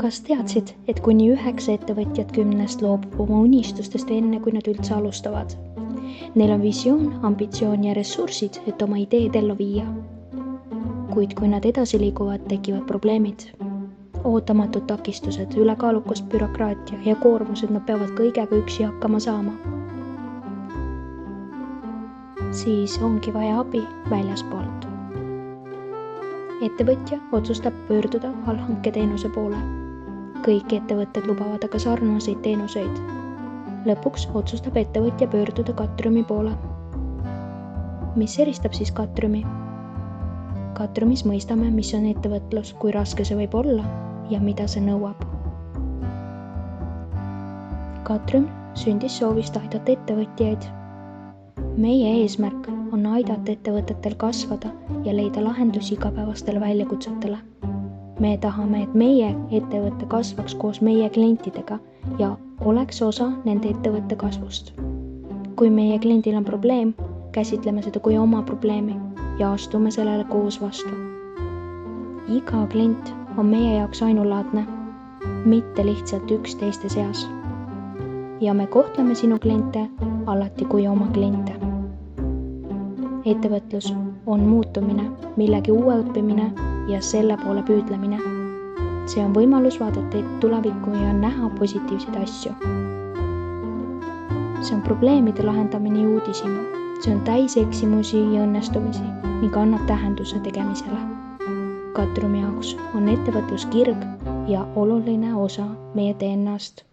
Kas teadsid, et kuni 9 ettevõtjat 10 loobub oma unistustest enne, kui nad üldse alustavad? Neil on visioon, ambitsioon ja ressursid, et oma ideed ellu viia. Kuid kui nad edasi liiguvad, tekivad probleemid. Ootamatud takistused, ülekaalukas bürokraatia ja koormused, nad peavad kõigega üksi hakkama saama. Siis ongi vaja abi väljaspoolt. Ettevõtja otsustab pöörduda allhanketeenuse poole. Kõik ettevõtted lubavad aga sarnaseid teenuseid. Lõpuks otsustab ettevõtja pöörduda Catriumi poole. Mis eristab siis Catriumi? Catriumis mõistame, mis on ettevõtlus, kui raske see võib olla ja mida see nõuab. Catrium sündis soovist aidata ettevõtjaid. Meie eesmärk on aidata ettevõtetel kasvada ja leida lahendusi igapäevastele väljakutsetele. Me tahame, et meie ettevõte kasvaks koos meie klientidega ja oleks osa nende ettevõtte kasvust. Kui meie kliendil on probleem, käsitleme seda kui oma probleemi ja astume sellele koos vastu. Iga klient on meie jaoks ainulaadne, mitte lihtsalt üks teiste seas. Ja me kohtleme sinu kliente alati kui oma kliente. Ettevõtlus on muutumine, millegi uue õppimine ja selle poole püüdlemine. See on võimalus vaadata tulevikku ja näha positiivseid asju. See on probleemide lahendamine ja uudishimu. See on täis eksimusi ja õnnestumisi ning annab tähenduse tegemisele. Catriumi jaoks on ettevõtlus kirg ja oluline osa meie DNA-st.